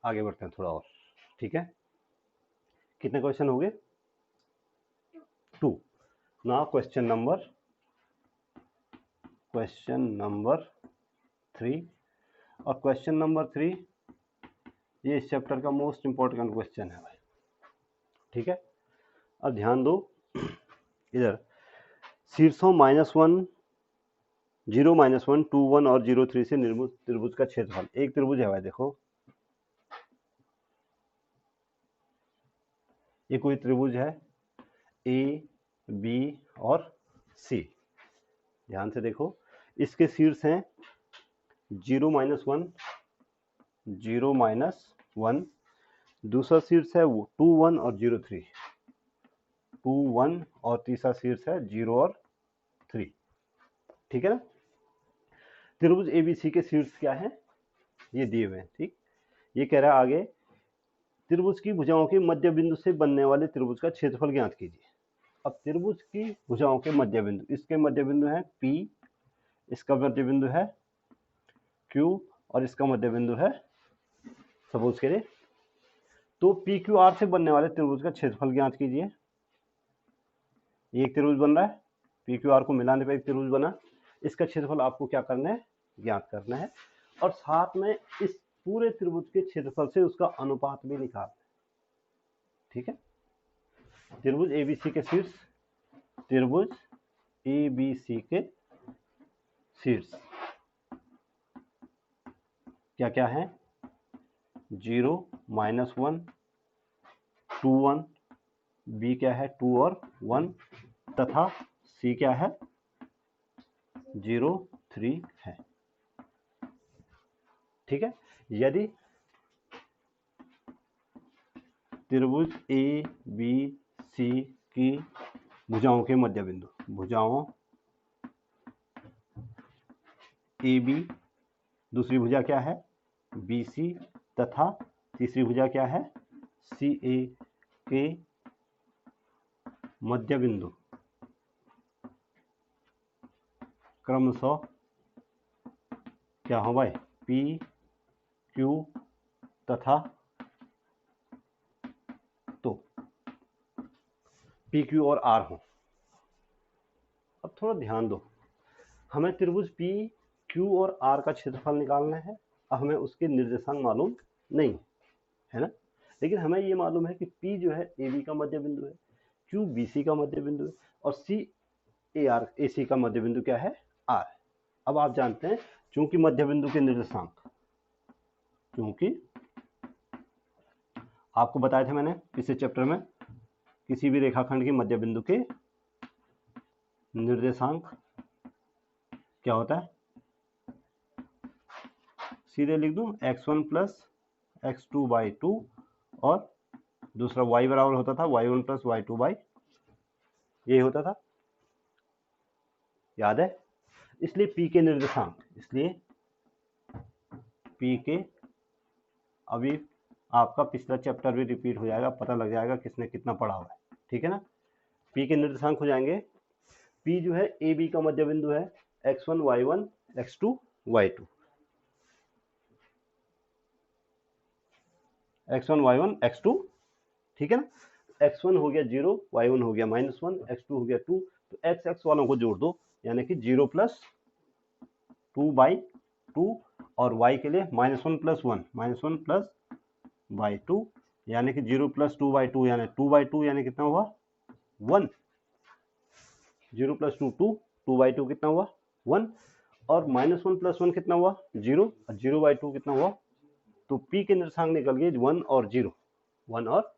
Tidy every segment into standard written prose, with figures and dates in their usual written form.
आगे बढ़ते हैं थोड़ा और, ठीक है। कितने क्वेश्चन हो गए? 2। Now question number 3। और क्वेश्चन नंबर 3 ये इस चैप्टर का मोस्ट इंपॉर्टेंट क्वेश्चन है भाई, ठीक है। अब ध्यान दो इधर, शीर्षों -1, 0, -1, 2, 1 और 0, 3 से निर्मित त्रिभुज का क्षेत्रफल। एक त्रिभुज है भाई, देखो ये कोई त्रिभुज है ए, बी और सी। ध्यान से देखो, इसके शीर्ष हैं 0, -1, 0, -1, दूसरा शीर्ष है 2, 1 और 0, 3, 2, 1 और तीसरा शीर्ष है 0 और 3, ठीक है ना। त्रिभुज एबीसी के शीर्ष क्या है, ये दिए हुए हैं, ठीक। ये कह रहा है आगे, त्रिभुज की भुजाओं के मध्य बिंदु से बनने वाले त्रिभुज का क्षेत्रफल ज्ञात कीजिए। अब त्रिभुज की भुजाओं के मध्य बिंदु, इसके मध्य बिंदु है P, इसका मध्य बिंदु है Q और इसका मध्य बिंदु है, सपोज करिए, तो PQR से बनने वाले त्रिभुज का क्षेत्रफल ज्ञात कीजिए। ये एक त्रिभुज बन रहा है, PQR को मिलाने पर एक त्रिभुज बना, इसका क्षेत्रफल आपको क्या करना है, ज्ञात करना है। और साथ में इस पूरे त्रिभुज के क्षेत्रफल से उसका अनुपात भी निकालना है, ठीक है। त्रिभुज एबीसी के शीर्ष, त्रिभुज एबीसी के शीर्ष क्या क्या है, 0, -1, 2, 1, बी क्या है 2 और 1 तथा सी क्या है 0, 3 है, ठीक है। यदि त्रिभुज ए बी सी की भुजाओं के मध्य बिंदु, भुजाओं ए बी, दूसरी भुजा क्या है बी सी तथा तीसरी भुजा क्या है सी ए के मध्य बिंदु क्रमशः क्या हो भाई, पी क्यू तथा, तो पी क्यू और आर हो। अब थोड़ा ध्यान दो, हमें त्रिभुज पी क्यू और आर का क्षेत्रफल निकालना है। अब हमें उसके निर्देशांक मालूम नहीं है ना, लेकिन हमें ये मालूम है कि पी जो है ए बी का मध्य बिंदु है, क्यू बी सी का मध्य बिंदु है और सी ए आर ए सी का मध्य बिंदु क्या है आर। अब आप जानते हैं, चूंकि मध्य बिंदु के निर्देशांक, क्योंकि आपको बताया था मैंने पिछले चैप्टर में, किसी भी रेखाखंड के मध्य बिंदु के निर्देशांक क्या होता है, सीधे लिख दूं x1 प्लस x2 बाई 2 और दूसरा y बराबर होता था y1 प्लस y2 बाई, यही होता था, याद है। इसलिए p के निर्देशांक, इसलिए p के, अभी आपका पिछला चैप्टर भी रिपीट हो जाएगा, पता लग जाएगा किसने कितना पढ़ा हुआ है, ठीक है ना। p के निर्देशांक हो जाएंगे, p जो है ए बी का मध्य बिंदु है x1 y1 x2 y2, x1 y1 x2, ठीक है ना। x1 हो गया 0, y1 हो गया -1, x2 हो गया 2, तो x x वालों को जोड़ दो, यानी कि 0 प्लस 2 बाई 2 और y के लिए -1 प्लस 1, -1 प्लस बाई 2 यानी कि 0 प्लस 2 बाई 2 यानी 2 बाई 2 यानी कितना हुआ 1, 0 प्लस 2 2, 2 बाई 2 कितना हुआ 1 और -1 प्लस 1 कितना हुआ 0 और 0 बाई 2 कितना हुआ, तो p के निर्देशांक निकल गए 1 और 0, 1 और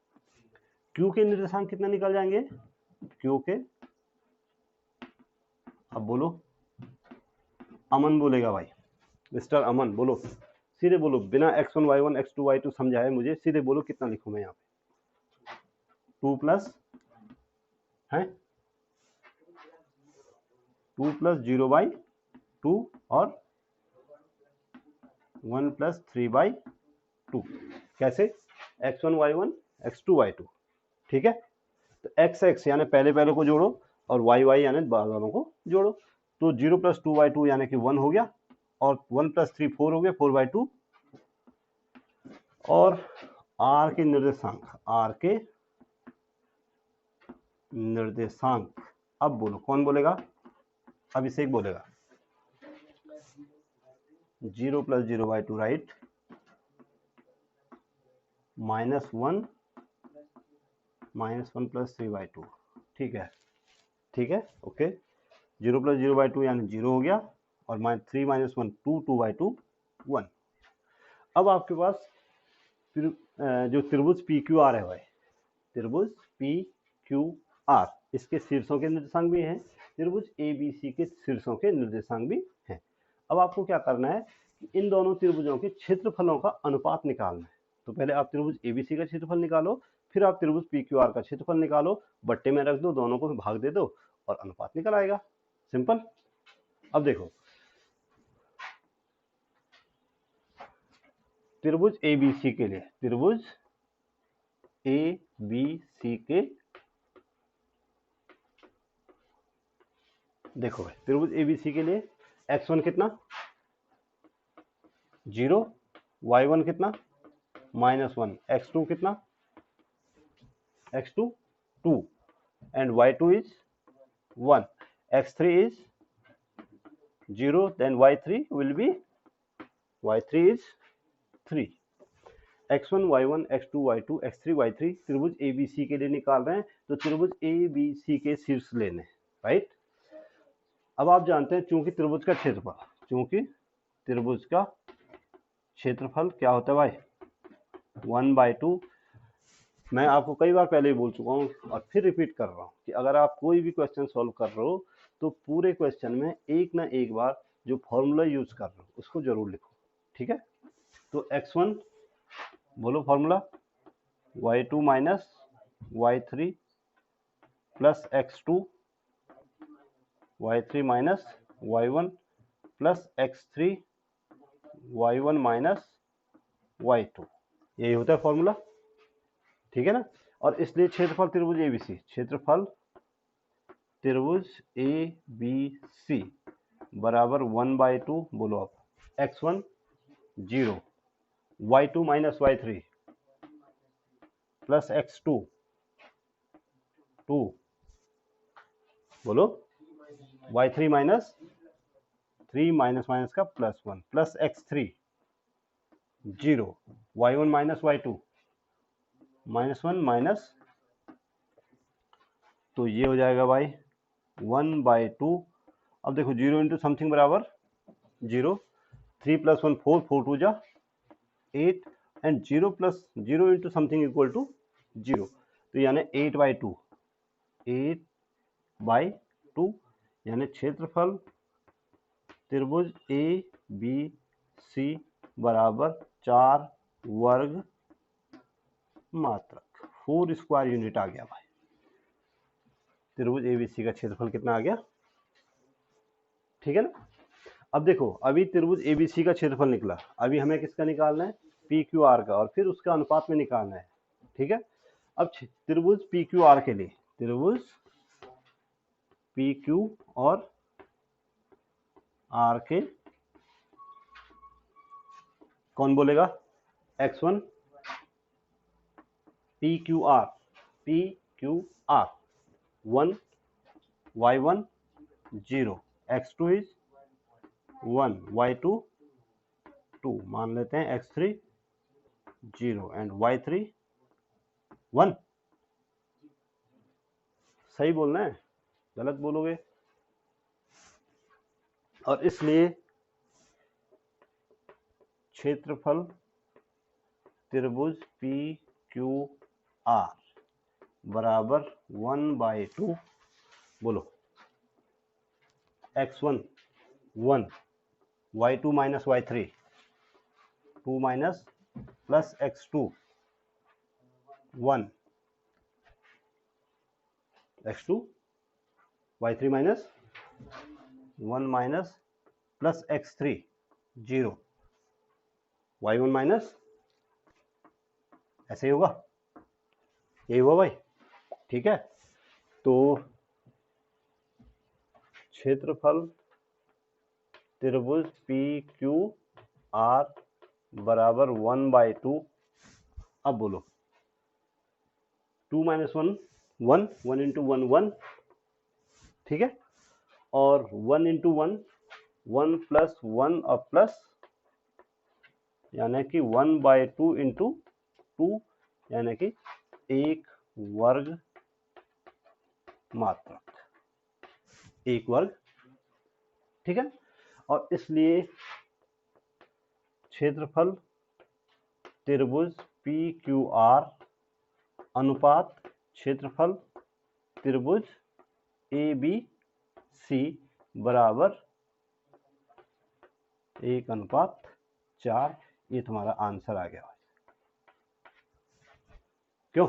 q के निर्देशांक कितना निकल जाएंगे, q के, अब बोलो, अमन बोलेगा भाई, मिस्टर अमन बोलो, सीधे बोलो, बिना x1 y1 x2 y2 समझाए मुझे सीधे बोलो कितना लिखूं मैं यहाँ पे, 2 प्लस है 2 प्लस 0 बाई 2 और 1 प्लस 3 बाई 2, कैसे x1 y1 x2 y2, ठीक है। तो x x यानी पहले पहले को जोड़ो और y y यानी बाद वालों को जोड़ो, तो 0 प्लस 2 बाई 2 यानी कि 1 हो गया और 1 प्लस 3 4 हो गया, 4 बाई 2 और आर के निर्देशांक, आर के निर्देशांक। अब बोलो कौन बोलेगा? अभिषेक बोलेगा। 0 + 0/2 राइट, -1 + 3/2। ठीक है, ठीक है, ओके। 0 + 0/2 यानी 0 हो गया, और 3 - 1 2, 2/2 1। अब आपके पास जो त्रिभुज पी क्यू आर है भाई, त्रिभुज पी क्यू आर, इसके शीर्षों के निर्देशांक भी हैं, त्रिभुज ए बी सी के शीर्षों के निर्देशांक भी हैं। अब आपको क्या करना है कि इन दोनों त्रिभुजों के क्षेत्रफलों का अनुपात निकालना है। तो पहले आप त्रिभुज एबीसी का क्षेत्रफल निकालो, फिर आप त्रिभुज पी क्यू आर का क्षेत्रफल निकालो, बट्टे में रख दो, दोनों को भाग दे दो और अनुपात निकल आएगा। सिंपल। अब देखो, त्रिभुज एबीसी के लिए, त्रिभुज ए बी सी के, देखो भाई त्रिभुज एबीसी के लिए x1 कितना 0, y1 कितना -1, x2 कितना x2 2 and y2 is 1, x3 is 0, then y3 will be, y3 is 3। x1 y1 x2 y2 x3 y3 त्रिभुज एबीसी के लिए निकाल रहे हैं, तो त्रिभुज एबीसी के शीर्ष लेने, राइट। अब आप जानते हैं चूंकि त्रिभुज का क्षेत्रफल, चूंकि त्रिभुज का क्षेत्रफल क्या होता है भाई 1/2। मैं आपको कई बार पहले ही बोल चुका हूँ और फिर रिपीट कर रहा हूँ कि अगर आप कोई भी क्वेश्चन सॉल्व कर रहे हो तो पूरे क्वेश्चन में एक ना एक बार जो फॉर्मूला यूज कर रहे हो उसको जरूर लिखो, ठीक है। तो x1 बोलो formula, y2 - y3 plus x2, y3 - y1 plus x3 y1 - y2, यही होता है फॉर्मूला, ठीक है ना। और इसलिए क्षेत्रफल त्रिभुज एबीसी, क्षेत्रफल त्रिभुज ए बी सी बराबर 1/2, बोलो आप, x1 0, y2 - y3 plus x2 2, बोलो y3 - 3 माइनस का +1 plus x3 0, y1 - y2 -1 minus, तो ये हो जाएगा भाई 1/2। अब देखो 0 इंटू समथिंग बराबर 0, 3 + 1 4, 4 2 जा 8, and 0 + 0 into something equal to 0, तो यानी 8/2, 8/2 यानी क्षेत्रफल त्रिभुज ए बी सी बराबर 4 वर्ग मात्रक, 4 स्क्वायर यूनिट आ गया भाई। त्रिभुज एबीसी का क्षेत्रफल कितना आ गया, ठीक है ना। अब देखो अभी त्रिभुज एबीसी का क्षेत्रफल निकला, अभी हमें किसका निकालना है पी क्यू आर का, और फिर उसका अनुपात में निकालना है, ठीक है। अब त्रिभुज पी क्यू आर के लिए, त्रिभुज पी क्यू और आर के, कौन बोलेगा x1 P Q R 1 y1 0, x2 is 1, y2 2, मान लेते हैं x3 0 एंड y3 1। सही बोलना है, गलत बोलोगे। और इसलिए क्षेत्रफल त्रिभुज पी क्यू आर बराबर 1/2, बोलो x1 1, y2 - y3 2 minus plus x2 1, x2 y3 -1 minus plus x3 0, y1 minus, ऐसे ही होगा, यही हुआ भाई, ठीक है। तो क्षेत्रफल त्रिभुज पी क्यू आर बराबर 1/2 अब बोलो 2 माइनस 1 1, 1 इंटू 1 1, ठीक है, और 1 इंटू 1 1 प्लस 1 और प्लस यानी कि 1/2 इंटू 2 यानी कि 1 वर्ग मात्रक, 1 वर्ग, ठीक है। और इसलिए क्षेत्रफल त्रिभुज PQR अनुपात क्षेत्रफल त्रिभुज ABC बराबर 1:4। ये तुम्हारा आंसर आ गया। क्यों?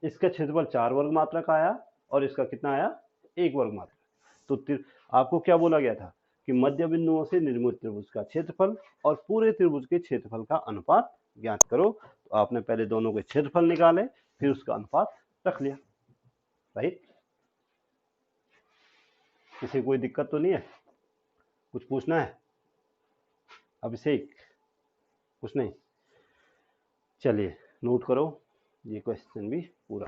इसका क्षेत्रफल 4 वर्ग मात्रक आया और इसका कितना आया? 1 वर्ग मात्रक। तो आपको क्या बोला गया था कि मध्य बिंदुओं से निर्मित त्रिभुज का क्षेत्रफल और पूरे त्रिभुज के क्षेत्रफल का अनुपात ज्ञात करो। तो आपने पहले दोनों के क्षेत्रफल निकाले, फिर उसका अनुपात रख लिया। राइट? किसी कोई दिक्कत तो नहीं है? कुछ पूछना है? अभिषेक, कुछ नहीं? चलिए नोट करो, ये क्वेश्चन भी पूरा।